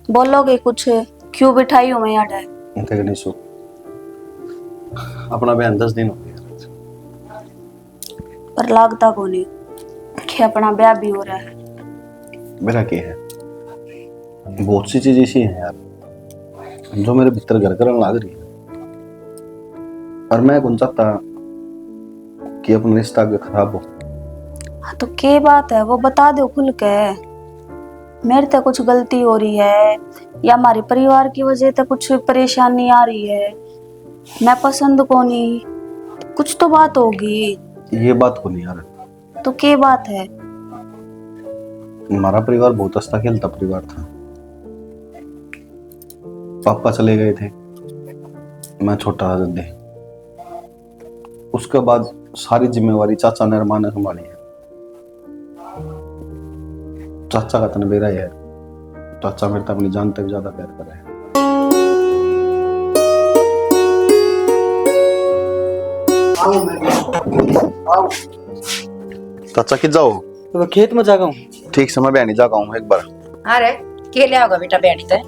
बोलोगे कुछ? क्यों बिठाई हूँ मैं यहाँ? देख निशु, अपना बहन 10 दिन हो गया पर लागता को नहीं कि अपना ब्याह भी हो रहा है। मेरा क्या है, बहुत सी चीज ऐसी है यार जो मेरे भीतर घर करने लग रही है, और मैं कौन चाहता कि अपना रिश्ता आगे खराब हो। हाँ तो क्या बात है वो बता दो खुल के। मेरे तो कुछ गलती हो रही है या हमारे परिवार की वजह से कुछ परेशानी आ रही है, मैं पसंद को नहीं, कुछ तो बात होगी। ये बात को नहीं यार, तो क्या बात है? हमारा परिवार बहुत हंसता खेलता परिवार था। पापा चले गए थे, मैं छोटा था जब, उसके बाद सारी जिम्मेवारी चाचा ने और माँ ने संभाली है। चाचा का तन बेरा है, चाचा मेरे तो अपनी जान तक ज्यादा प्यार कर रहे हैं। चाचा किध जाओ? तो खेत में जागा हूँ। ठीक समय बहनी जागा हूँ एक बार। अरे के ले आओगे बेटा बहनी तो?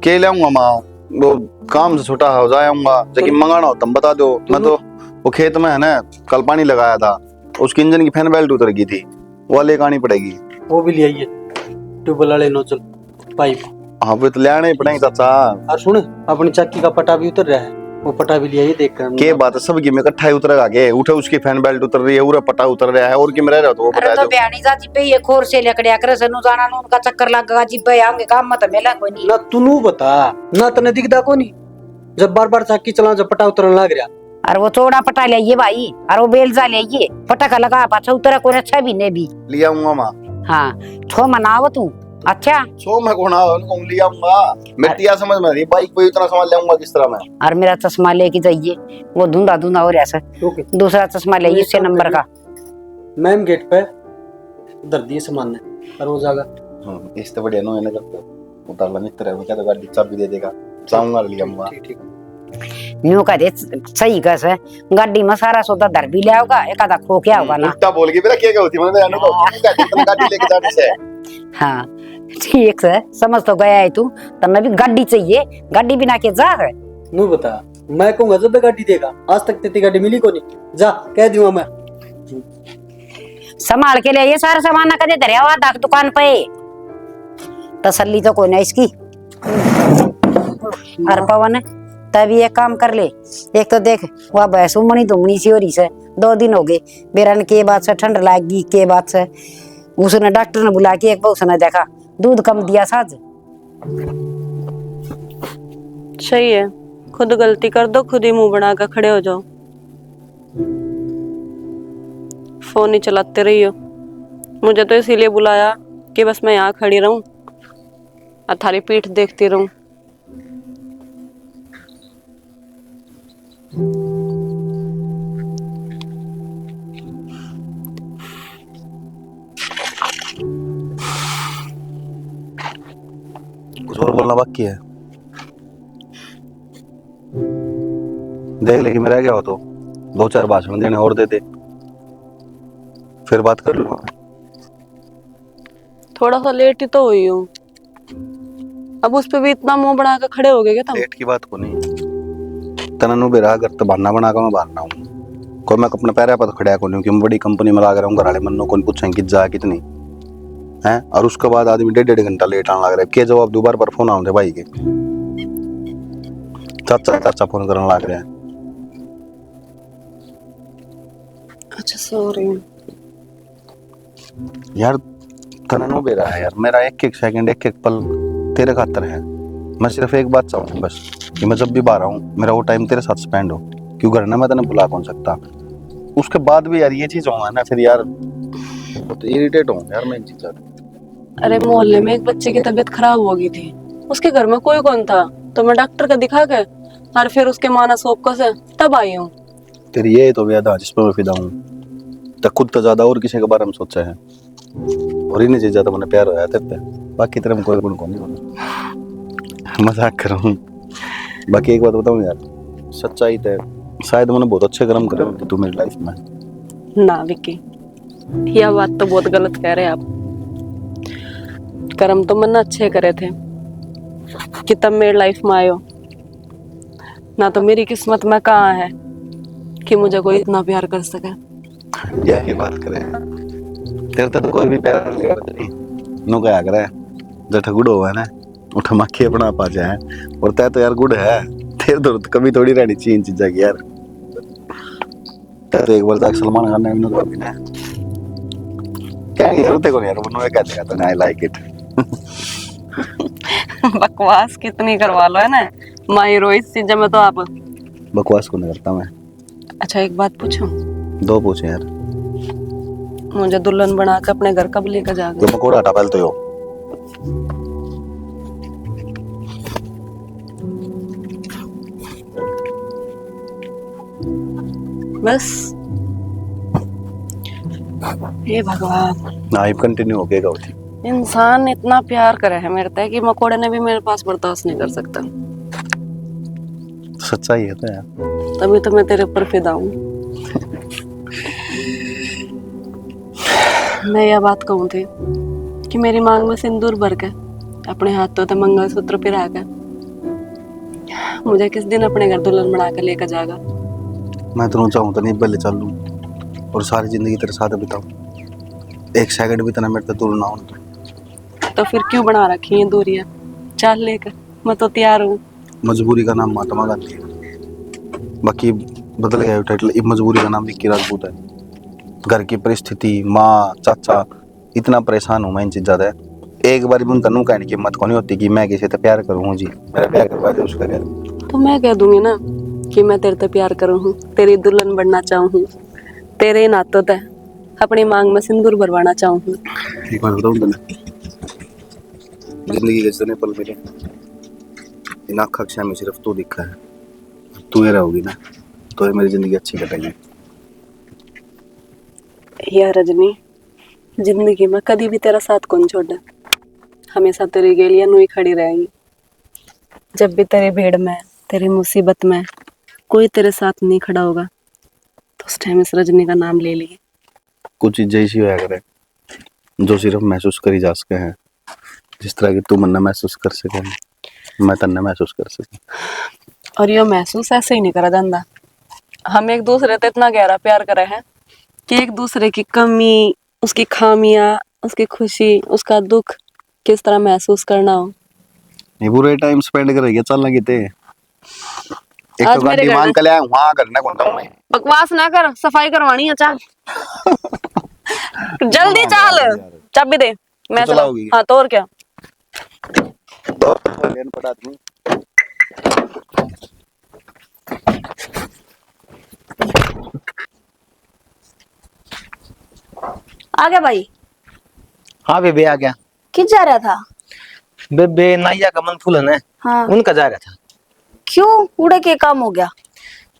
के ले आऊंगा माँ, वो काम से छुट्टा हो जाऊंगा, लेकिन मंगाना हो तुम बता दो। मैं तो वो खेत में है ना, कल पानी लगाया था, उसकी इंजन की फैन बेल्ट उतर गई थी, वो लेकर आनी पड़ेगी। वो भी ले आइए, ट्यूबवेल वाले नोजल पाइप। हाँ वो तो ले आने ही पड़ेंगे चाचा। और सुन, अपनी चक्की का पटा भी उतर रहा है, वो पटा भी ले आइए देख कर। के बात है, सबकी में इकट्ठा ही उतरेगा के? उठे उसकी फैन बेल्ट उतर रही है, पूरा पटा उतर रहा है, और की में रह रहा तो वो अरे बता तो दो। बहनी जाती पे ये खोर से लकड़िया करे सनु जाना नु उनका चक्कर लगा जी पे आएंगे काम मत मेला कोई नहीं ना तू बता, ना तने दिखदा को नहीं जब बार बार चक्की चला जब पटा उतरने लग रहा। अरे वो चौड़ा पटा ले आइए भाई, और वो बेलजा ले आइए, पटा लगा पाछा उतरा कोई अच्छा भी नहीं भी। लिया आऊंगा माँ। हाँ छो मनाओ तू। अच्छा सो मैं कौन उनको लिया आऊंगा, मेरी समझ में नहीं, बाइक पे इतना सामान ले आऊंगा किस तरह मैं? और मेरा चश्मा लेके जाइए, वो धुंधा धुंधा हो रहा है, दूसरा चश्मा ले इससे नंबर का। मैम गेट पे उधर दिए सामान ने, और वो जागा इससे बढ़िया नो है ना, करते उतार ला मित्र है, वो क्या तो गाड़ी चाबी दे देगा, जाऊंगा लिया आऊंगा। ठीक न्यू का दे सही कस है, गाड़ी में सारा सौदा धर भी ले आओगा, एक आधा खो के आओगा ना। उल्टा बोल के मेरा क्या होती मैंने अनुभव गाड़ी लेके जाने से। हाँ ठीक है, समझ तो गया है तू, तब मैं भी गाड़ी चाहिए, गाड़ी बिना के जा है। नू बता, मैं कहूंगा जब गाड़ी देगा, आज तक तेरी गाड़ी मिली को नहीं, जा कह दूंगा मैं। संभाल के ले ये सारा सामान ना कदे धरिया हुआ दाक दुकान पे, तसल्ली तो कोई ना इसकी। और पवन तभी एक काम कर ले, एक तो देख वह भैंस उमनी दुमनी सी हो रही से, 2 दिन हो गए बेरन के बाद से ठंड लागी के बाद से, उसने डॉक्टर ने बुला के एक बार उसने देखा दूध कम दिया साज। सही है, खुद गलती कर दो, खुद ही मुंह बना कर खड़े हो जाओ, फोन ही चलाते रहियो। मुझे तो इसीलिए बुलाया कि बस मैं यहाँ खड़ी रहूं और थारी पीठ देखती रहूं। कुछ और बोलना बाकी है? देख लेकिन मेरा क्या हो तो 2-4 भाषण देने और दे दे, फिर बात कर लूंगा। थोड़ा सा लेट ही तो हुई हूँ, अब उस पे भी इतना मुंह बना कर खड़े हो गए क्या तुम? लेट की बात को नहीं, तननु बेरा अगर तो बहाना बना कर मैं बाहर हूँ, कोई मैं अपने पैर पर तो खड़ा को नहीं, क्योंकि मैं बड़ी कंपनी में लगा रहा हूँ, घर वाले मनो कौन पूछें कि जा कितनी है, और उसके बाद आदमी 1.5 घंटा लेट आने लग रहा है। के जवाब दोबारा पर फोन आते भाई के, चाचा चाचा फोन करने लग रहे हैं। अच्छा सॉरी यार तननु बेरा है यार, मेरा एक एक सेकंड एक एक पल तेरे खातर है। मैं सिर्फ एक बात चाहूँ बस, कि मैं जब भी बाहर आऊँ मेरा वो टाइम तेरे साथ स्पेंड हो, क्यों घर ना मैं तेने बुला कौन सकता। उसके बाद भी यार ये चीज होगा ना, फिर यार तो इरिटेट हूँ यार मैं इन चीजों। अरे मोहल्ले में एक बच्चे की तबीयत खराब हो गई थी, उसके घर में कोई कौन था, तो मैं डॉक्टर का दिखा के और फिर उसके मानस को से तब आई हूँ। तेरी ये तो याद जिस पर मैं फिदा हूँ, तो खुद तो ज्यादा और किसी के बारे में सोचा है, और इन्हीं चीज ज्यादा मैंने प्यार होया तेरे पे, बाकी तेरे में कोई गुण को नहीं। मजाक कर रहा हूँ। बाकी एक बात बताऊँ यार, सच्चाई तो शायद मैंने बहुत अच्छे कर्म करे होते तू मेरी लाइफ में। ना विक्की, यह बात तो बहुत गलत कह रहे हैं आप, कर्म तो मैंने अच्छे करे थे, कि तब मेरी लाइफ में आयो, ना तो मेरी किस्मत में कहाँ है कि मुझे कोई इतना प्यार कर सके। क्या ही बात करे, तेरे तो कोई भी प्यार नहीं करता नहीं। नो क्या करे, जठ गुड़ हुआ है ना, उठा मक्खी अपना पा जाए। और तय तो यार गुड़ है, तेरे तो कभी थोड़ी रहनी चाहिए इन चीज़ों की यार। तय तो एक बार तक सलमान खान ने भी ना अभिनय क्या करते को यार, वो क्या देगा तो आई लाइक इट। बकवास कितनी करवा लो है ना, माहिर हो इस चीज में तो आप। बकवास को नहीं करता मैं। अच्छा एक बात पूछूं, दो पूछे यार। मुझे दुल्हन बना के अपने घर कब लेकर जो जाओगे? पकौड़ा हटा पहले तो यो। बस हे भगवान, लाइफ कंटिन्यू हो गएगा होती। इंसान इतना प्यार करे है मेरे तय कि मकोड़े ने भी मेरे पास बर्दाश्त नहीं कर सकता। सच्चाई है तो यार। तभी तो मैं तेरे ऊपर फिदा हूँ। मैं यह बात कहूँ थी कि मेरी मांग में सिंदूर भर के, अपने हाथों तो मंगलसूत्र पिरा के मुझे किस दिन अपने घर दुल्हन बना के लेकर जाएगा? मैं तो चाहूँ तो नहीं पहले चल लूँ और सारी जिंदगी तेरे साथ बिताऊं, एक सेकंड भी तना मेरे तो दूर ना हो। तो फिर क्यों बना रखी है दूरियां? चल लेकर, मैं तो तैयार हूँ। मजबूरी का नाम महात्मा गांधी है, बाकी बदल गया टाइटल। अब मजबूरी का नाम विक्की राजपूत है। घर की परिस्थिति, माँ चाचा, इतना परेशान हूँ मैं इन चीज़ ज्यादा। एक बार भी उन तनु कहने की हिम्मत को नहीं होती कि मैं किसी से प्यार करूँ जी, मेरा प्यार करवा दे उसका यार। तो मैं कह दूंगी ना कि मैं तेरे से प्यार करूँ हूँ, तेरी दुल्हन बनना चाहूँ हूँ, तेरे ही नातों तय अपनी मांग में सिंदूर भरवाना चाहूँ हूँ। एक बार बताऊँ तुम्हें, जिंदगी के जितने पल मिले इन आँख अक्षय में सिर्फ तू दिखा है। तू ही रहोगी ना तो ये मेरी जिंदगी अच्छी कटेगी। या रजनी, जिंदगी में कभी भी तेरा साथ कौन छोड़ा, हमेशा तेरी गेलियां नुई खड़ी रहेगी। जब भी तेरी भीड़ में, तेरी मुसीबत में कोई तेरे साथ नहीं खड़ा होगा तो उस टाइम इस रजनी का नाम ले लिए। कुछ चीजें ऐसी होया करे जो सिर्फ महसूस करी जा सके हैं, जिस तरह की तू मन्ना महसूस कर सके, मैं तन्ना महसूस कर सके। और ये महसूस ऐसे ही नहीं करा जाता। हम एक दूसरे से इतना गहरा प्यार करे हैं कि एक दूसरे की कमी, उसकी खामियां, उसकी खुशी, उसका दुख किस तरह महसूस करना हो। ये पूरे टाइम स्पेंड करेंगे चल लगे थे। एक आज तो मेरे गाड़ी घर मांग में- कर ले वहां करना कौन था मैं। बकवास ना कर, सफाई करवानी है। चल जल्दी चल, चाबी दे, मैं तो चलाऊंगी। चलाओगी? हाँ तो और क्या। तो लेन पड़ा आदमी। आ गया भाई? हाँ बेबे आ गया। किस जा रहा था? बेबे नाइया का मन फूलन है, हाँ, उनका जा रहा था। क्यों? उड़े के काम हो गया?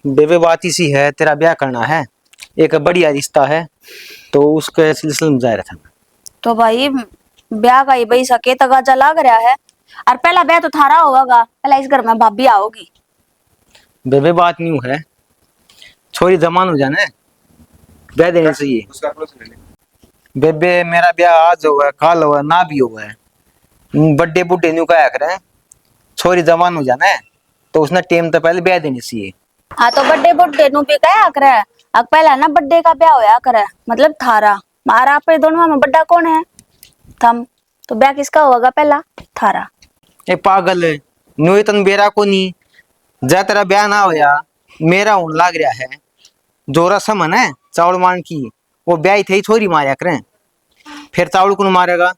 बेबे बात इसी है, तेरा ब्याह करना है, एक बढ़िया रिश्ता है, तो उसके सिलसिले में जा रहा था। तो भाई ब्याह का ही भाई सके तगाजा लाग रहा है। और पहला ब्याह तो थारा होगा, पहला इस घर में भाभी आओगी। बेबे बात न्यू है, छोरी जमान हो जाना है, ब्याह देना चाहिए। बेबे मेरा ब्याह आज हुआ है, काल हुआ है, ना भी हुआ है, बड्डे बुड्ढे न्यू का करे, छोरी जवान हो जाना है तो उसने टेम तो पहले ब्याह देनी चाहिए। हाँ तो बर्थडे बुड्ढे नु भी कया करे? अब पहला ना बर्थडे का ब्याह होया करे, मतलब थारा। मारा आप दोनों में बड्डा कौन है? थम। तो ब्याह किसका होगा पहला? थारा। ए पागल, न्यू तन बेरा को नहीं, जा तेरा ब्याह ना होया, मेरा होने लाग रहा है, जो रस्म है ना चावल मान की, वो ब्याह थे छोरी मारा करें, फिर चावल कौन मारेगा?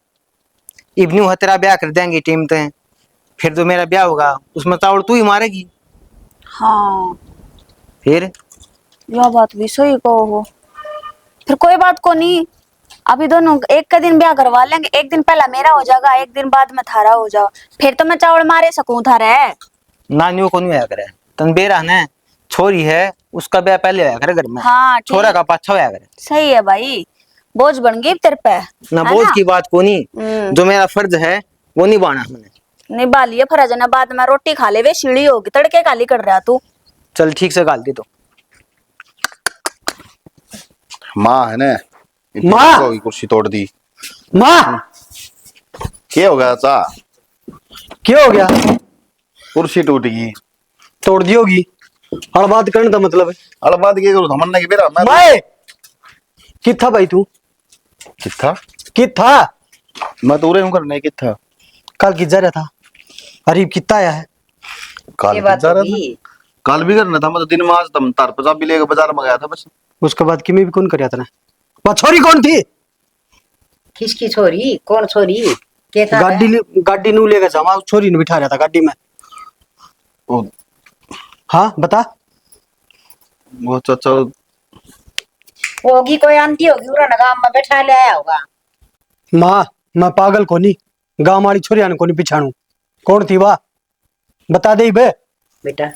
इब्नू है तेरा ब्याह कर देंगे टीम ते, फिर जो मेरा ब्याह होगा उसमें चावल तू ही मारेगी। हाँ फिर यह बात भी सही कहो हो। फिर कोई बात को नहीं, अभी दोनों एक का दिन ब्याह करवा लेंगे। एक दिन पहला मेरा हो जाएगा, एक दिन बाद में थारा हो जाओ, फिर तो मैं चावल मारे सकूं थारे। नानियों को नहीं होया करे, तन बेरा है छोरी है उसका ब्याह पहले होया करे घर में, हाँ ठीक। छोरा का पाछा होया करे। सही है भाई, बोझ बन गई तेरे पे, ना है बोझ ना? की बात को नहीं, जो मेरा फर्ज है वो निभाना मैंने। निभा लिए फर्ज ना, बाद में रोटी खा ले वे सीढ़ी होगी, तड़के काली कर रहा तू। चल ठीक से गाल दी तो। माँ है ना, माँ! होगी कुर्सी तोड़ दी। माँ क्या हो गया चा? क्या हो गया? कुर्सी टूट गई। तोड़ दी होगी। और बात करने का मतलब है अल बात ये करूँ थमन्ना की बेरा मैं किथा भाई तू किथा किथा मैं तो उरे हूं करने किथा कल की जा रहा था अरीब कितना आया है काल ये भी बात जा रहा था होगी। काल भी करना था मैं तो दिन में आज तम तार पचास भी लेकर बाजार में गया था बस। उसके बाद किमी भी कौन कर तने वो छोरी कौन थी किसकी छोरी कौन छोरी केता गाड़ी नू लेकर जावा उस छोरी ने बिठा रहा था गाड़ी में वो हाँ बता वो चाचा होगी कोई आंटी होगी उरा गांव में बैठा ले आया होगा। माँ मैं पागल कोनी गांव वाली छोरिया ने कोनी पिछाणू कौन थी वाह बता दे बे बेटा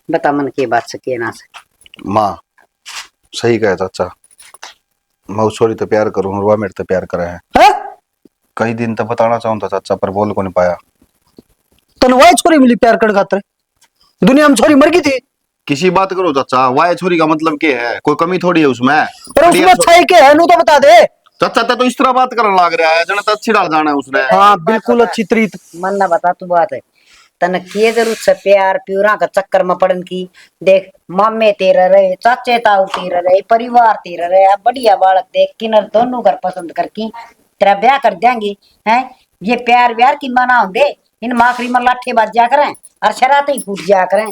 बता मन की बात से के ना से माँ सही कहे चाचा मैं उस छोरी तो प्यार करूँ और वह मेरे तो प्यार करे है। हैं? कई दिन तक बताना चाहूँ था चाचा पर बोल को नहीं पाया। तन वही छोरी मिली प्यार कर खातर दुनिया में छोरी मर गई थी किसी बात करो चाचा वाह छोरी का मतलब क्या है कोई कमी थोड़ी है उसमें और उसमें अच्छा ही क्या है नू तो बता दे चाचा तो इस तरह बात करने लग रहा है जन तो अच्छी डाल जाना है उसने। हाँ बिल्कुल अच्छी तरीत मन ना बता तू बात है तन किए जरूरत से प्यार प्यूरा का चक्कर में पड़न की देख मामे तेरा रहे चाचे ताऊ तेरा रहे परिवार तेरा रहे बढ़िया बालक देख किन्नर दोनों घर पसंद करके तेरा ब्याह कर देंगे हैं ये प्यार व्यार की मना होंगे इन माखरी में लाठे बाज जा करें और शराते ही फूट जा करें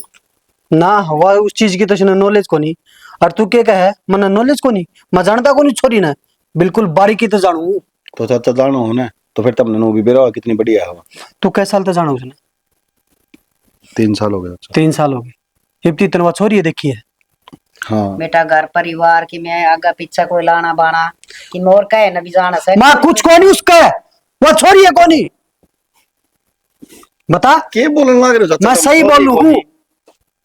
ना वह उस चीज की तो नॉलेज को नहीं और तू क्या कहे मन नॉलेज को नहीं मैं जानता को नहीं छोरी ना बिल्कुल बारीकी तो जानू तो चाचा जानो हो ना तो फिर तब नो भी बेरा कितनी बढ़िया है। तू कै साल तो जाना उसने 3 साल हो गए चाचा। 3 साल हो गए इतनी तनवा छोरी है देखी है हाँ बेटा घर परिवार की मैं आगा पीछा कोई लाना बाना कि मोर कहे न भी जाना सही माँ कुछ को नहीं उसका है वह छोरी है कौन बता के बोलने लग रहे हो चाचा मैं तुम? सही छोरी बोलूं को हूँ नहीं।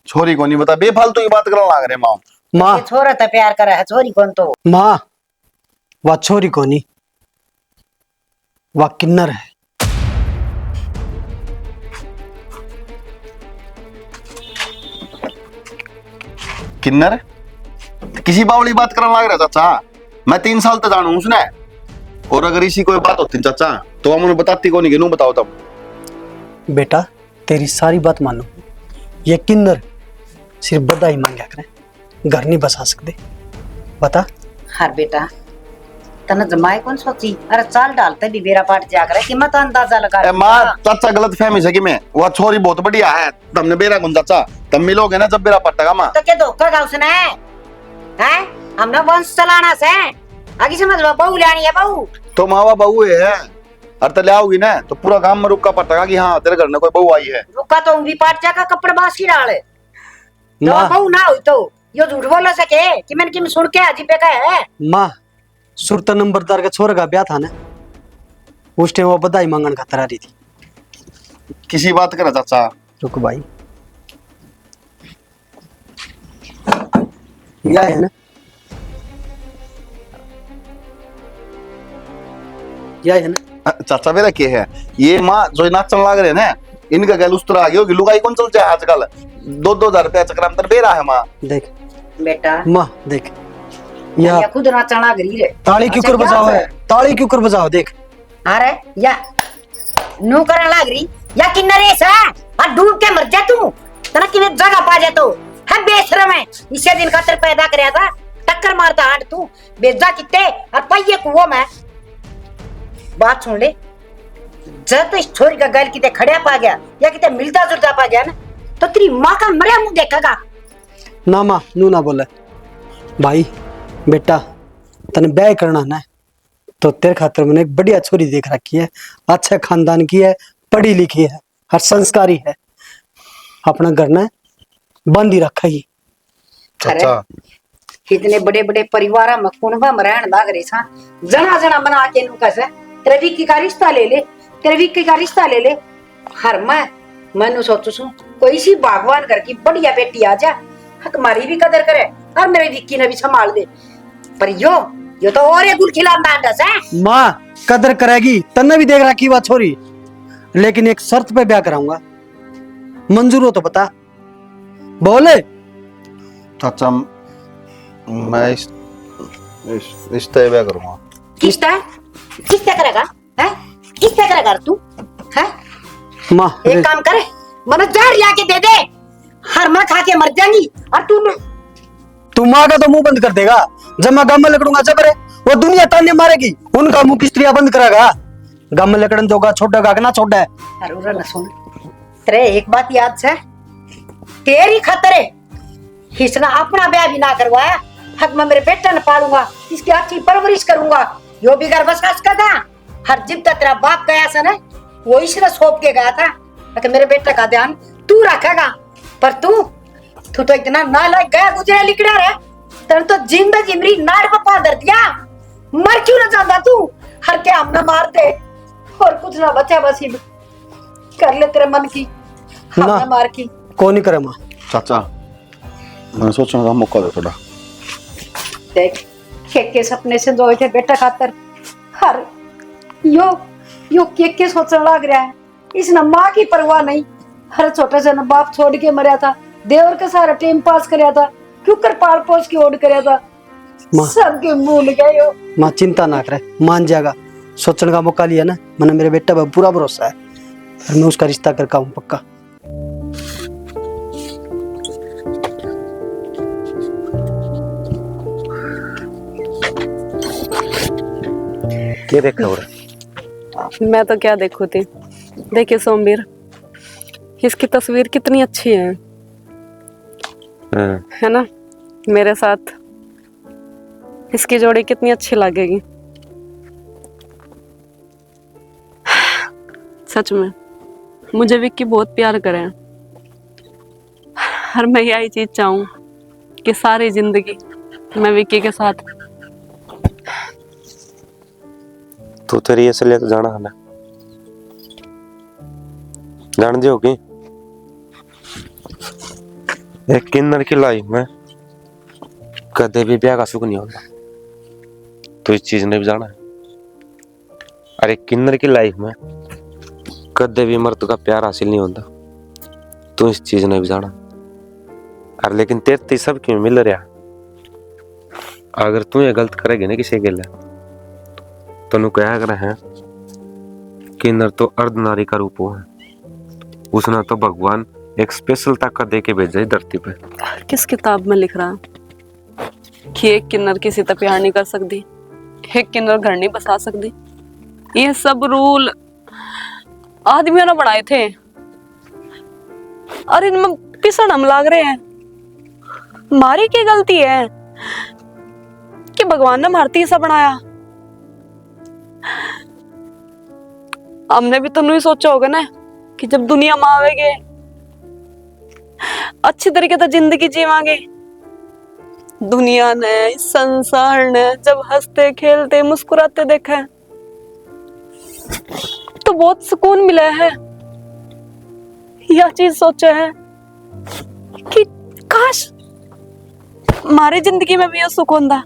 छोरी को नहीं बता बेफालतू की बात करने लग रहे माँ। माँ ये छोरा तो प्यार करे है छोरी कौन तो माँ वह छोरी को नहीं वह किन्नर है किन्नर किसी बावली बात करने लग रहा चाचा मैं 3 साल तक जानू उसने और अगर इसी कोई बात होती चाचा तो हम उन्हें बताती कौन कि नू बताओ तब। बेटा तेरी सारी बात मानो ये किन्नर सिर्फ बधाई मांगा करें घर नहीं बसा सकते बता हर बेटा तन जमाए कौन सोची अरे चाल डालते भी बेरा पाट जा करे कि मत अंदाजा लगा ए माँ चाचा गलत फहमी है कि मैं वह छोरी बहुत बढ़िया है तुमने बेरा कौन चाचा तब मिलोगे ना जब बेरा पट्टेगा माँ तो क्या धोखा का उसने हैं हमने वंश चलाना से आगे समझ लो बहू लानी है बहू तो मावा बहू है और तो ले आओगी ना तो पूरा गांव में रुका पड़ेगा कि हाँ तेरे घर में कोई बहू आई है। रुका तो भी पाट जाकर कपड़े बास की डाले तो माँ बहू ना हुई तो यो झूठ बोल सके कि मैंने किम सुन के अजीब का है माँ सुरता नंबरदार का छोरा का ब्याह था ना उस टाइम वो बधाई मांगन खातर आ रही थी किसी बात करे चाचा रुक भाई यह है ना यह है ना चाचा मेरा क्या है ये माँ जो नाचन लग रहे हैं ना इनका गैल उस तरह आ गया होगी लुगाई कौन चलते है आजकल 2-2 हजार रुपया चक्कर अंतर बेरा है माँ। देख बेटा माँ देख या यह खुद नाचना गरी रे ताली क्यों कर बजाओ है ताली क्यों कर बजाओ देख अरे या नू करने लग रही या किन्नरे सा और डूब के मर जा तू तना कि जगह पा जा तो है बेशरम है इसे दिन खातर पैदा करया था टक्कर मारता हाट तू बेजा किते और पहिए कुओं में बात सुन ले जब तो इस छोरी का गल किते खड़िया पा गया या किते मिलता जुलता पा गया ना तो तेरी माँ का मरिया मुंह देखेगा ना माँ नू ना बोले भाई बेटा तने ब्याह करना ना तो तेरे खातर मैंने एक बढ़िया छोरी देख रखी है अच्छा खानदान की है पढ़ी लिखी है हर संस्कारी है अपना घर ना बंद ही रखा ही चाचा इतने बड़े बड़े परिवार में कुनबा में रहन लाग रहे सा जना जना बना के नु कैसे तेरे विक्की का रिश्ता ले ले तेरे विक्की का रिश्ता ले ले हर मैं सोचू सू कोई सी भगवान घर की बढ़िया बेटी आ जा हमारी भी कदर करे और मेरे विक्की ने भी संभाल दे पर यो तो और एक गुल खिलाता है माँ कदर करेगी तन्ने भी देख रखी बात छोरी लेकिन एक शर्त पे ब्याह कराऊंगा मंजूर हो तो बता बोले चाचा मैं इस तय ब्याह करूंगा। किसता करेगा हैं किसता करेगा तू हैं माँ एक काम करे, मने जहर लाके दे दे, हर मैं खा के मर जाएंगी। और तू माँ का तो मुंह बंद कर देगा। जब मैं गम में लकड़ूंगा जबरे, वो दुनिया ताने मारेगी, उनका मुंह किस्त्रिया बंद करेगा। गम में लकड़न जोगा छोड़ेगा कि ना छोड़े। अरे न सुन, तेरे एक बात याद से, तेरी खतरे इसने अपना ब्याह भी ना करवाया। हक मैं मेरे बेटा ने पालूंगा, इसकी अच्छी परवरिश करूंगा, यो भी घर बसास का था। हर जिब तक तेरा बाप गया था ना, वो इसने सौंप के गया था कि मेरे बेटे का ध्यान तू रखेगा। पर तू तो इतना नालायक गया गुजरा लिखड़ा रहा, तेरे तो जिंदा जिमरी नाड़ पर पा दर दिया। मर क्यों ना जाता तू? हर के हम ना मार दे और कुछ ना बचा, बस ही कर ले तेरे मन की, हम ना। ना मार की। कौन नहीं करे माँ। चाचा मैं सोचूंगा मौका दो थोड़ा। देख के सपने से दो थे बेटा खातर, हर यो के सोचने लग रहा है। इसने माँ की परवाह नहीं, हर छोटे से न बाप छोड़ के मरा था, देवर के सारा टाइम पास करया था, क्योंकर पाल पोस की ओढ़ करया था, माँ। सबके भूल गए हो। माँ चिंता ना करे, मान जाएगा। सोचने का मौका लिया ना, मैंने मेरे बेटा पर पूरा भरोसा है और मैं उसका रिश्ता करके आऊँ पक्का। क्या देखा हो रहा मैं तो क्या देखूं थी। देखिए सोमवीर, इसकी तस्वीर कितनी अच्छी है ना? मेरे साथ इसकी जोड़ी कितनी अच्छी लगेगी। सच में मुझे विक्की बहुत प्यार करे और मैं यही चीज चाहूं कि सारी जिंदगी मैं विक्की के साथ। तू तेरी असलियत जाना है ना, जान दियो कि एक किन्नर की लाइफ में कदे भी ब्याह का सुख नहीं होता। तो इस चीज ने भी जाना है। अरे किन्नर की लाइफ में कदे भी मर्द का प्यार हासिल नहीं होता। तो इस चीज ने भी जाना। अरे लेकिन तेरे सब क्यों मिल रहा? अगर तू ये गलत करेगी ना किसी के लिए, तनु क्या कर रहे हैं? किन्नर तो अर्धनारी का रूप है। उसने तो भगवान एक स्पेशल ताकत दे के भेजा है धरती पे। किस किताब में लिख रहा कि एक किन्नर किसी से प्यार नहीं कर सकती, एक किन्नर घर नहीं बसा सकती? ये सब रूल आदमियों ने बनाए थे और इनमें पिसड़ हम लाग रहे हैं। हमारी क्या गलती है कि भगवान ने भारती ऐसा बनाया? हमने भी तो नहीं सोचा होगा ना कि जब दुनिया में आवेगे अच्छी तरीके से जिंदगी जीवांगे। दुनिया ने, इस संसार ने जब हंसते खेलते मुस्कुराते देखा है तो बहुत सुकून मिला है। यह चीज सोचा है कि काश हमारी जिंदगी में भी यह सुख होता।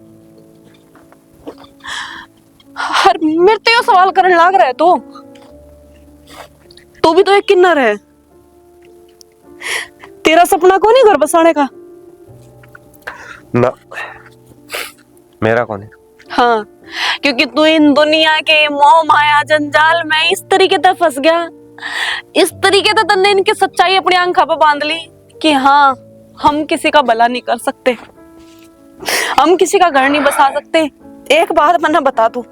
हर मेरे तो ये सवाल करने लग रहा है तू भी तो एक किन्नर है। तेरा सपना कौन है घर बसाने का? ना, मेरा कौन है? हाँ, क्योंकि तू इन दुनिया के मोह माया जंजाल में इस तरीके से फंस गया, इस तरीके से तन्ने इनकी सच्चाई अपनी आंखों पर बांध ली कि हाँ हम किसी का भला नहीं कर सकते, हम किसी का घर नहीं बसा सकते। एक बात मैंने बता दूं,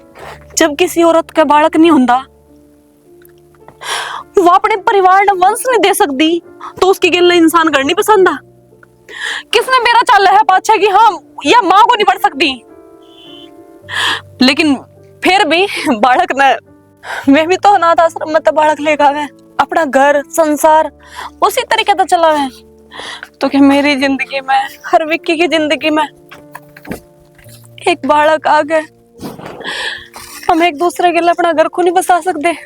जब किसी औरत का बालक नहीं होता वो अपने परिवार ने वंश नहीं दे सकती तो उसके गिले इंसान घर नहीं पसंद। किसने मेरा चाल है पाछा कि हाँ या माँ को नहीं पढ़ सकती, लेकिन फिर भी बालक ने, मैं भी तो अनाथ आश्रम में तो बालक लेकर आवे, अपना घर संसार उसी तरीके से चला है। तो क्या मेरी जिंदगी में, हर विक्की की जिंदगी में एक बालक आ गए, हम एक दूसरे के लिए अपना घर को नहीं बसा सकते?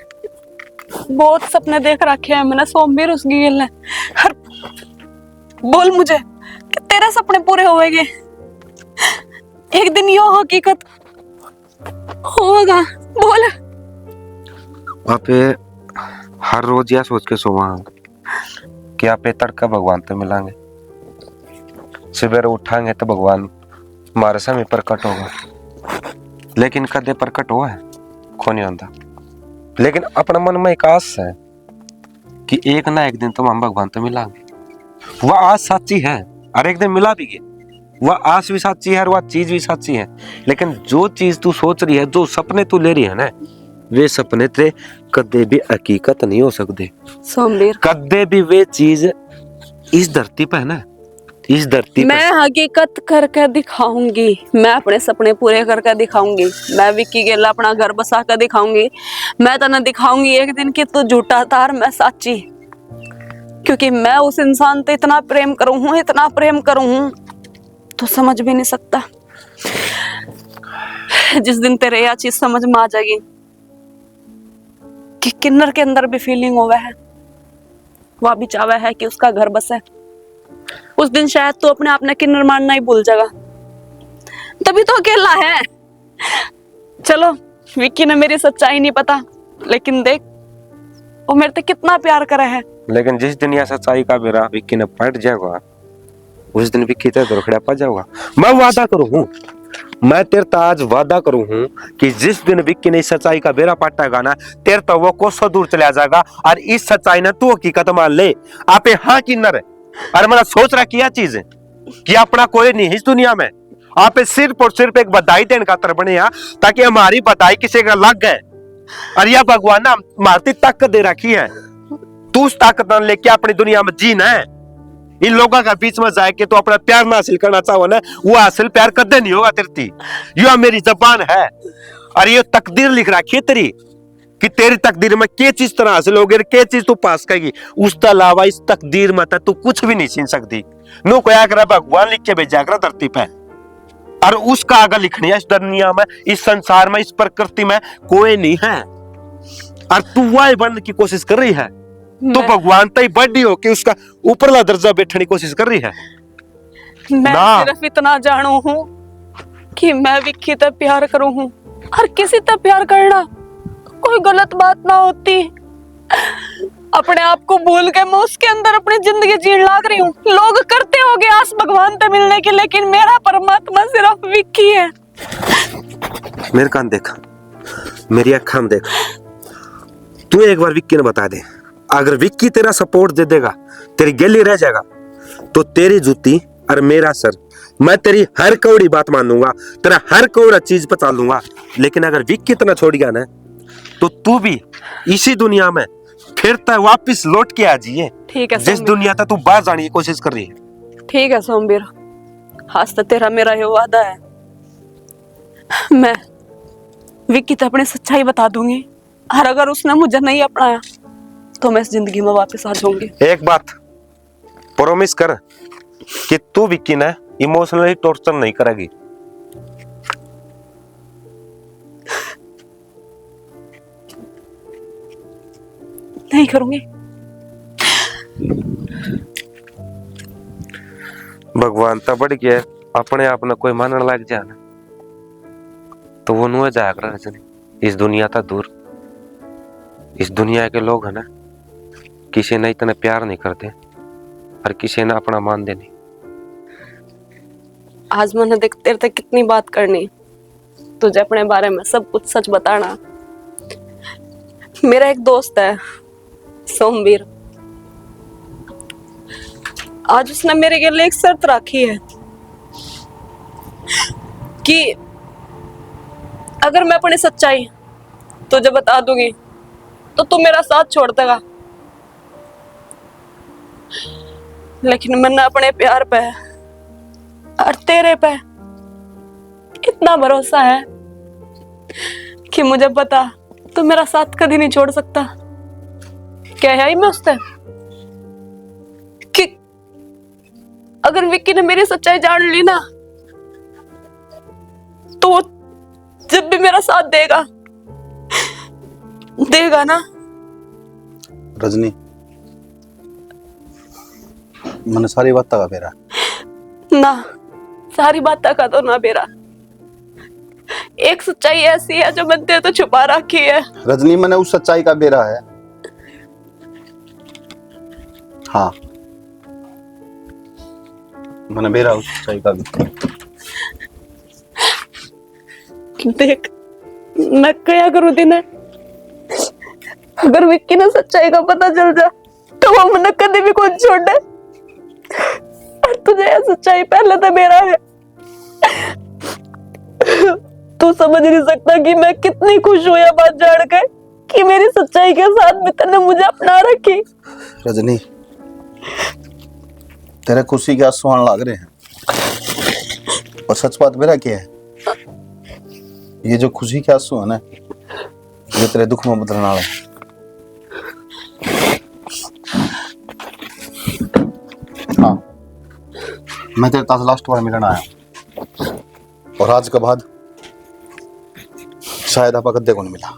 बहुत सपने देख रखे हैं मैंने सोमवीर उसकी गिल हर बोल मुझे कि तेरे सपने पूरे होएंगे, एक दिन यो हकीकत होगा। बोल। आप हर रोज यह सोच के सोवा कि आप तड़का भगवान तो मिलांगे, सवेरे उठाएंगे तो भगवान हमारे सामने प्रकट होगा। लेकिन कदे प्रकट हुआ है? कौन नहीं होता। लेकिन अपना मन में एक आस है कि एक ना एक दिन तो हम भगवान तो मिलांगे। वह आज सच्ची है और एक दिन मिला भी गए। वह आस भी सच्ची है और वह चीज भी सच्ची है। लेकिन जो चीज तू सोच रही है, जो सपने तू ले रही है ना, वे सपने तेरे कदे भी हकीकत नहीं हो सकते। सोमवीर, कदे भी वे चीज इस धरती पे है ना, इस धरती पे मैं हकीकत करके दिखाऊंगी। मैं अपने सपने पूरे करके दिखाऊंगी। मैं विक्की गेला अपना घर बसा कर दिखाऊंगी। मैं तने दिखाऊंगी एक दिन कि तू झूठा था और मैं सच्ची। क्योंकि मैं उस इंसान से इतना प्रेम करूं हूं, इतना प्रेम करूं हूं, तो समझ भी नहीं सकता। जिस दिन तेरे यह चीज समझ में आ जाएगी कि किन्नर के अंदर भी फीलिंग हुआ है, वह भी चाहवा है कि उसका घर बसे, उस दिन शायद तू अपने आप ने किन्नर मानना ही भूल जाएगा। तभी तो अकेला है। चलो, विक्की ने मेरी सच्चाई नहीं पता, लेकिन देख वो मेरे से कितना प्यार करे है। लेकिन जिस दिन यह सच्चाई का बेरा विक्की ने पलट जाएगा, उस दिन विक्की तेरे धोखड़ा पा जाएगा। मैं वादा करूं हूं, मैं तेरे तो आज वादा करूं हूं कि जिस दिन विक्की ने इस सच्चाई का बेरा पाटेगा ना, तेरे तो वो कोसों दूर चला जाएगा। और इस सच्चाई ने तू हकीकत मान ले। आपे हाँ किन्नर है, और मैंने सोच रहा किया चीज है कि अपना कोई नहीं इस दुनिया में। आपे सिर्फ और सिर्फ एक बधाई देने का तर बने, ताकि हमारी बधाई किसी का लग गए। और यह भगवान ना मारती ताकत दे रखी है, तू उस ताकत लेके अपनी दुनिया में जीना है। इन लोगों का बीच में जाके तो अपना प्यार ना हासिल करना चाहो ना, वो हासिल प्यार कदे नहीं होगा तेरी। यह मेरी जबान है और ये तकदीर लिख रखी है तेरी कि तेरी तकदीर में के चीज तरह हासिल होगी, के चीज तू पास करेगी। उसके अलावा इस तकदीर में तू कुछ भी नहीं छीन सकती। नो कोया कर भगवान लिख के भेजा कर धरती पे, और उसका आगे लिखनी है। इस दुनिया में, इस संसार में, इस प्रकृति में कोई नहीं है। और तू वही बनने की कोशिश कर रही है, तो भगवान तई बड़ी हो कि उसका ऊपरला दर्जा बैठने की कोशिश कर रही है। मैं सिर्फ इतना जानू हूं कि मैं विक्की से प्यार करूं हूं, और किसी से प्यार करना कोई गलत बात ना होती। अपने आप को भूल के मैं उसके अंदर अपनी जिंदगी जीने लग रही हूँ। लोग करते होंगे आस भगवान से मिलने की, लेकिन मेरा परमात्मा सिर्फ विक्की है। मेरे कान देखा, मेरी अखा में देख। तू एक बार विक्की ने बता दे, अगर विक्की तेरा सपोर्ट दे देगा, तेरी गली रह जाएगा, तो तेरी जूती और मेरा सर, मैं तेरी हर कौड़ी बात मान लूंगा, तेरा हर कौड़ा चीज बता लूंगा। लेकिन अगर विक्की इतना छोड़ गया ना, तो तू भी इसी दुनिया में फिर तक वापिस लौट के आ जाइए। ठीक है, जिस दुनिया तक तू बाहर जाने की कोशिश कर रही है। ठीक है सोमवीर, आज तो तेरा मेरा ये वादा है, मैं विक्की तो अपनी सच्चाई बता दूंगी, और अगर उसने मुझे नहीं अपनाया तो मैं इस जिंदगी में वापस आ जाऊंगी। एक बात प्रॉमिस कर कि तू विक्की ने इमोशनली टॉर्चर नहीं करेगी। नहीं करूंगी। भगवान तो बढ़ गया, अपने आप ने कोई मानने लग जाए ना, तो वो नुआ जाकर रजनी इस दुनिया था दूर। इस दुनिया के लोग है ना, किसी ने इतना प्यार नहीं करते और किसी ने अपना मान देनी। आज मैंने देख तेरे तक कितनी बात करनी, तुझे अपने बारे में सब कुछ सच बताना। मेरा एक दोस्त है सोमवीर, आज उसने मेरे के लिए एक शर्त रखी है कि अगर मैं अपनी सच्चाई तुझे बता दूंगी तो तू मेरा साथ छोड़ देगा। लेकिन मैंने अपने प्यार पे और तेरे पे इतना भरोसा है कि मुझे पता तू मेरा साथ कभी नहीं छोड़ सकता। क्या है मैं उससे कि अगर विक्की ने मेरी सच्चाई जान ली ना, तो वो जब भी मेरा साथ देगा ना। रजनी, मैंने सारी बात का बेरा ना, सारी बात का तो ना बेरा, एक सच्चाई ऐसी है जो मैंने तो छुपा रखी है। रजनी, मैंने उस सच्चाई का बेरा है। हाँ, मैंने बेरा उस सच्चाई का भी। देख, मैं क्या करूं दिन, अगर विक्की ने सच्चाई का पता चल जा तो वो मन कभी भी कौन छोड़े। और तुझे यह सच्चाई पहले तो मेरा है। तू समझ नहीं सकता कि मैं कितनी खुश हूं यह बात जान कर कि मेरी सच्चाई के साथ में तूने मुझे अपना रखी। रजनी, तेरे खुशी के आंसू आने लग रहे हैं, और सच बात मेरा क्या है, ये जो खुशी के आंसू है ना, ये तेरे दुख में बदलने वाले हैं। हाँ, मैं तेरे पास लास्ट बार मिलने आया हूं, और आज के बाद शायद आप गद्दे को नहीं मिला।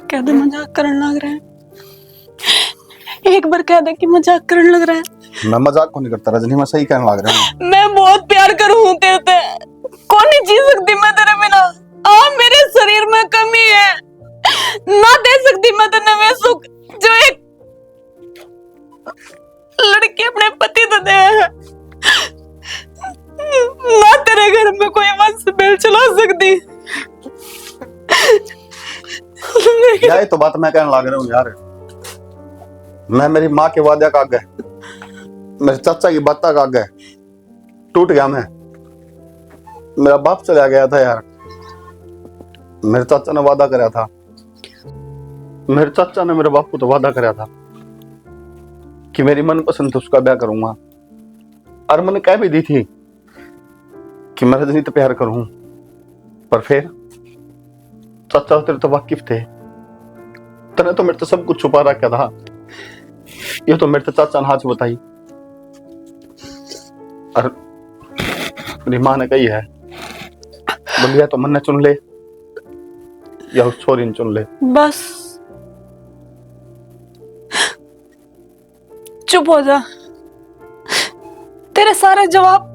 कह दे मजाक करने लग रहा है, एक बार कह दे कि मजाक करने लग रहा है। मैं मजाक को नहीं करता रजनी, मैं सही कहने लग रहा हूँ। मैं बहुत प्यार करूं तेरे से, कौन नहीं जी सकती मैं तेरे बिना। मेरे शरीर में कमी है, ना दे सकती मैं तेरे में सुख जो एक लड़की अपने पति तो दे है। ना तेरे घर में कोई वंश बेल चला सकती। यही तो बात मैं कहने लग रहा हूँ यार। मैं मेरी माँ के वादे का आगे, मेरे चाचा की बात का आगे टूट गया। मैं, मेरा बाप चला गया था यार। मेरे चाचा ने वादा कराया था, मेरे चाचा ने मेरे बाप को तो वादा कराया था कि मेरी मनपसंद उसका ब्याह करूंगा, और मैंने कह भी दी थी कि मैं रजनी तो प्यार करूं। पर फिर चाचा तेरे तो वाकिफ थे, तने तो मेरे तो सब कुछ छुपा रखा था। ये तो मेरे तो चाचा ने हाथ बताई, और मेरी माँ ने कही है, बोलिया तो मन ने चुन ले या उस छोरी ने चुन ले। बस चुप हो जा, तेरे सारे जवाब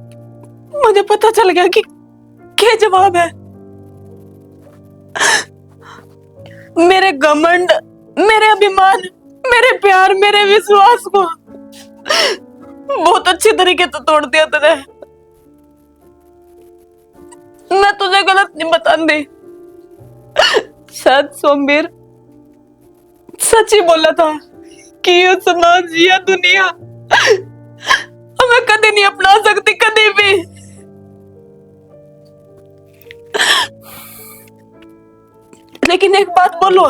मुझे पता चल गया कि क्या जवाब है। मेरे घमंड, मेरे अभिमान, मेरे प्यार, मेरे विश्वास को बहुत अच्छी तरीके से तोड़ दिया तूने। मैं तुझे गलत नहीं बताती, शायद सोमवीर सच ही बोला था कि ये समाज या दुनिया हमें कभी नहीं अपना सकती, कभी भी। लेकिन एक बात बोलो,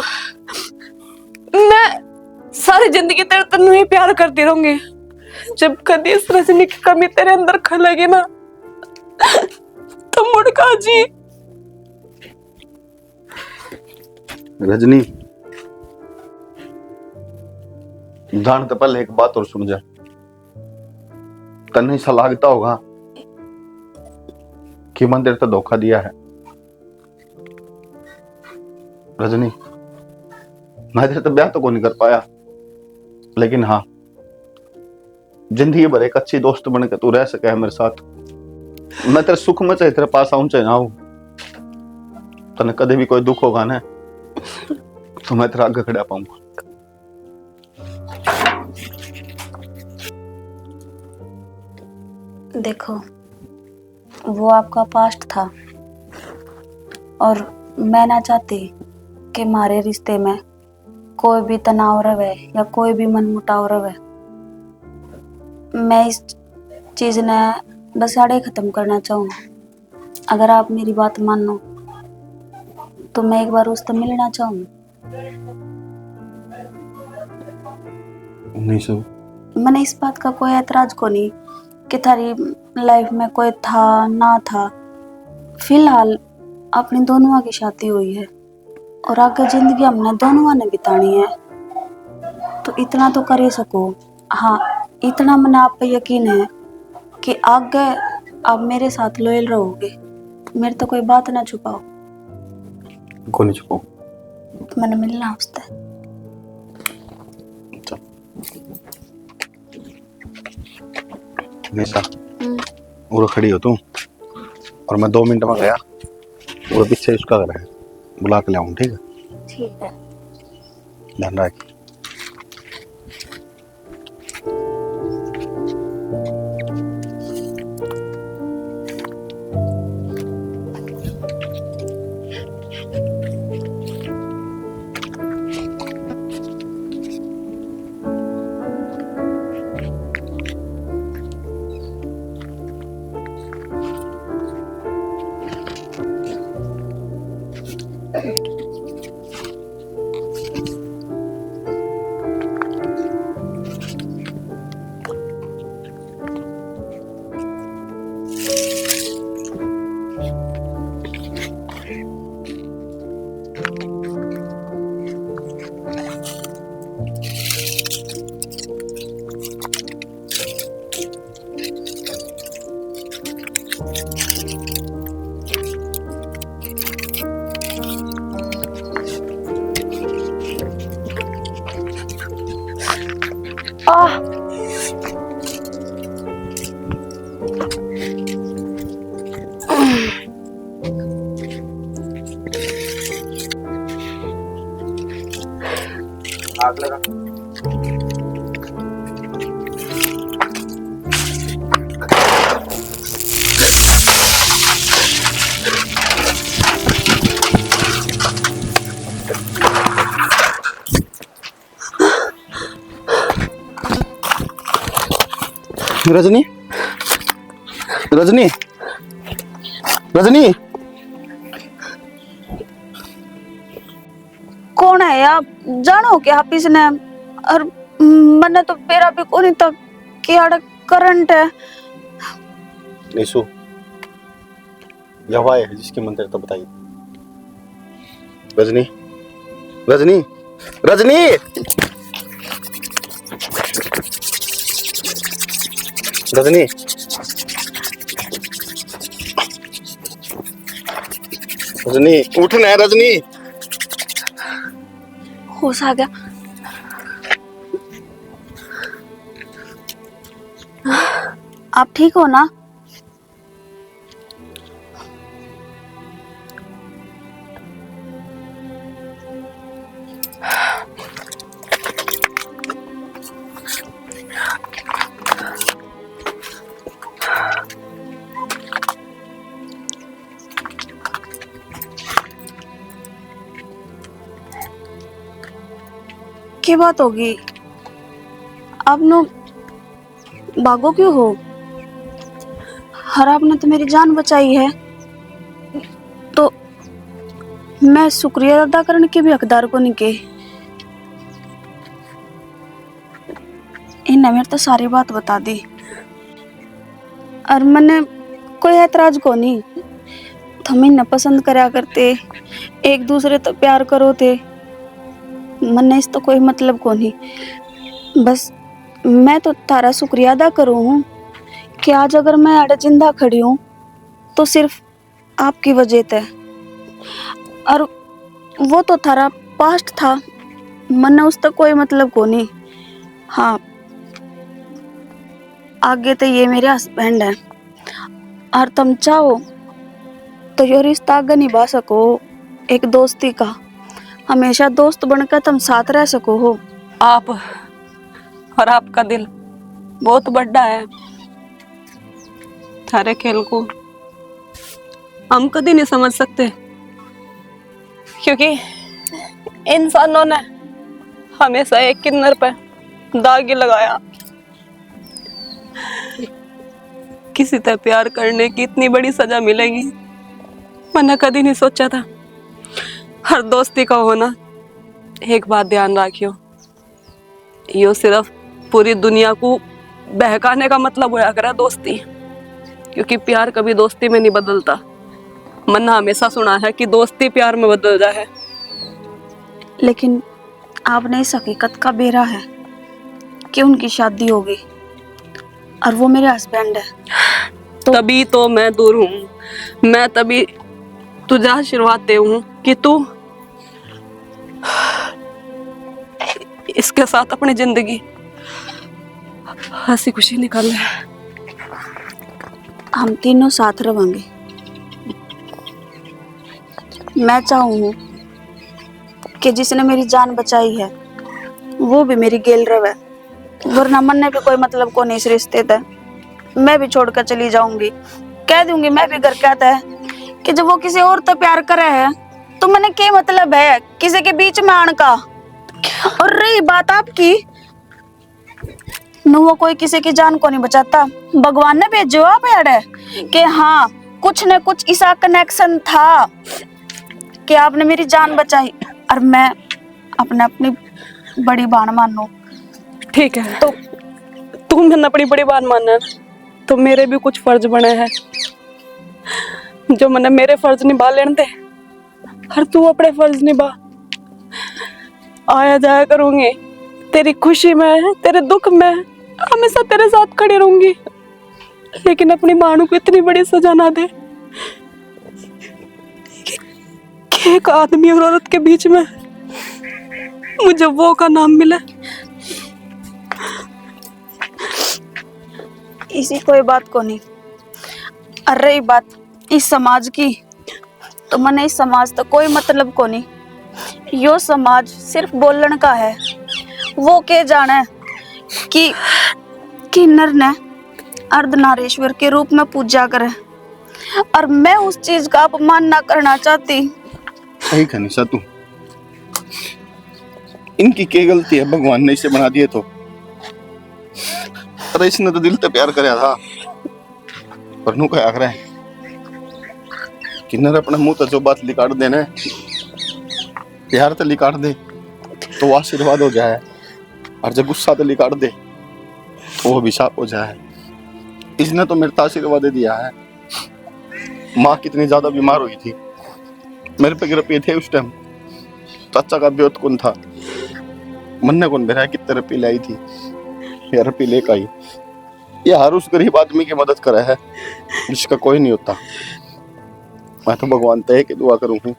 मैं सारी जिंदगी तेरे तन्नू ही प्यार करती रहूंगी। जब कभी इस रजनी की कमी तेरे अंदर खलेगी ना, तो मुड़का जी। रजनी, जान तो पहले एक बात और सुन जा। तन्ने ऐसा लगता होगा कि मन तेरे तो धोखा दिया है। रजनी, मैं तेरे तो ब्याह तो को नहीं कर पाया, लेकिन हाँ, जिंदगी भर एक अच्छी दोस्त बनकर तू रह सके है मेरे साथ। मैं तेरे सुख में चाहे तेरे पास आऊं चाहे ना आऊं, तने कभी भी कोई दुख होगा ना, तो मैं तेरा आगे खड़ा पाऊंगा। देखो, वो आपका पास्ट था, और मैं ना चाहती कि हमारे रिश्ते में कोई भी तनाव रहे या कोई भी मनमुटाव रहे। मैं इस चीज ने बस आड़े खत्म करना चाहूँ। अगर आप मेरी बात मानो तो मैं एक बार उससे मिलना चाहूँ। नहीं सर, मैंने इस बात का कोई ऐतराज को नहीं कि थारी लाइफ में कोई था ना था। फिलहाल अपनी दोनों की शादी हुई है, और आगे जिंदगी हमने दोनों ने बितानी है, तो इतना तो कर ही सको। हाँ, इतना मैंने आप पे यकीन है कि आगे आप मेरे साथ लॉयल रहोगे। मेरे तो कोई बात ना छुपाओ। को नहीं छुपाऊं। तो मैंने मिलना उससे। निशा, वो खड़ी हो तू, और मैं 2 मिनट में गया, वो पीछे उसका घर है, बुला के लाऊं। ठीक है? ठीक है। ध्यान रख। आह आग लगा। रजनी, रजनी, रजनी, कौन है या जानो क्या हाफिज ने और मैंने तो पेरा भी कोनी तक क्या करंट है। निशु, यह हवा है जिसकी मंत्र तो बताइए। रजनी, रजनी, रजनी, रजनी, रजनी, उठना है रजनी। होश आ गया। आप ठीक हो ना? क्या बात होगी? आप नो भागो क्यों हो? हर आपने तो मेरी जान बचाई है, तो मैं शुक्रिया अदा करने के भी हकदार को नहीं के। इन्हें मेरे तो सारी बात बता दी और मैंने कोई ऐतराज को नहीं। तुम इन्हें पसंद करया करते, एक दूसरे तो प्यार करो थे, मन्ने इस तो कोई मतलब को नहीं। बस मैं तो तारा शुक्रिया अदा करूँ हूँ कि आज अगर मैं अड़े जिंदा खड़ी हूँ तो सिर्फ आपकी वजह से। और वो तो थारा पास्ट था, मन्ने उस तक कोई मतलब को नहीं। हाँ, आगे तो ये मेरे हस्बैंड है और तुम चाहो तो यो रिश्ता आगे निभा सको, एक दोस्ती का। हमेशा दोस्त बनकर तुम साथ रह सको हो। आप और आपका दिल बहुत बड़ा है। थारे खेल को हम कभी नहीं समझ सकते, क्योंकि इंसानों ने हमेशा एक किन्नर पे दाग ही लगाया। किसी से प्यार करने की इतनी बड़ी सजा मिलेगी मैंने कभी नहीं सोचा था। हर दोस्ती का होना, एक बात ध्यान रखियो, यो सिर्फ पूरी दुनिया को बहकाने का मतलब होया करा दोस्ती, क्योंकि प्यार कभी दोस्ती में नहीं बदलता। मैंने हमेशा सुना है कि दोस्ती प्यार में बदल जाए, लेकिन आपने इस हकीकत का बेरा है कि उनकी शादी होगी और वो मेरे हस्बैंड है। तभी तो मैं दूर हूँ। मैं तभी तुझे आशीर्वाद दे हूँ कि तू इसके साथ अपनी जिंदगी हंसी खुशी निकाल ले। हम तीनों साथ रहेंगे। मैं चाहूँ कि जिसने मेरी जान बचाई है वो भी मेरी गेल रवे, वरना मन ने भी कोई मतलब को नहीं इस रिश्ते से। मैं भी छोड़कर चली जाऊंगी, कह दूंगी मैं भी घर कहता है कि जब वो किसी और तो प्यार करे है तो मैंने क्या मतलब है किसी के बीच में आने का। और रही बात आपकी, न वो कोई किसी की जान को नहीं बचाता, भगवान ने भेजो आप यार कि हाँ कुछ न कुछ ऐसा कनेक्शन था कि आपने मेरी जान बचाई और मैं अपनी बड़ी बहन मानू। ठीक है, तो तुम मैंने अपनी बड़ी बात मानना है, तो मेरे भी कुछ फर्ज बने हैं जो मैंने मेरे फर्ज निभा लेने दे, और तू अपने फर्ज निभा। आया जाया करूंगी तेरी खुशी में, तेरे दुख में, हमेशा तेरे साथ खड़ी रहूंगी, लेकिन अपनी मानू को इतनी बड़ी सजा ना दे कि एक आदमी और औरत के बीच में मुझे वो का नाम मिले। इसी कोई बात को नहीं। और रही बात इस समाज की, तो मने इस समाज तो कोई मतलब को नहीं। यो समाज सिर्फ बोलने का है। वो के जाने कि नर ने अर्धनारीश्वर के रूप में पूजा करे, और मैं उस चीज का अपमान ना करना चाहती। सही कहा निशा तू, इनकी क्या गलती है, भगवान ने इसे बना दिए तो। अरे इसने तो दिल से प्यार कराया था, पर नू क्या करे किन्नर अपने मुंह तो जो बात लिकाट देने, प्यार तो लिकाट दे तो वो आशीर्वाद हो जाए, और जब गुस्सा तो लिकाट दे तो वो अभिशाप हो जाए। इसने तो मेरे को आशीर्वाद दे दिया है। माँ कितनी ज्यादा बीमार हुई थी, मेरे पे गिरपी थे उस टाइम, चाचा का ब्योत कौन था, मन ने कौन बेरा कितने रुपये लाई थी, यार रुपये लेकर आई। ये हर उस गरीब आदमी की मदद करा है जिसका कोई नहीं होता। मैं तो भगवान तय की दुआ करूं हूं,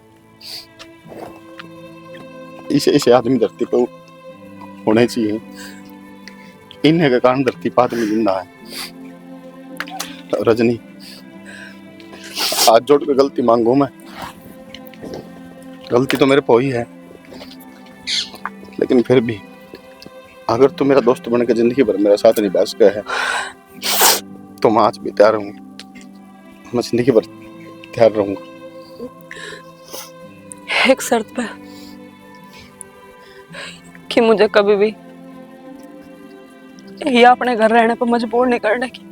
इसे आदमी धरती पे होने चाहिए। इन्हें के कारण धरती पर आदमी जिंदा है। रजनी, हाथ जोड़ के गलती मांगू मैं, गलती तो मेरे पे ही है, लेकिन फिर भी अगर तू मेरा दोस्त बन के जिंदगी भर मेरा साथ निभा सका है तो मैं आज भी तैयार हूँ, मैं जिंदगी भर तैयार रहूंगा। एक शर्त पे, कि मुझे कभी भी या अपने घर रहने पर मजबूर नहीं करने की।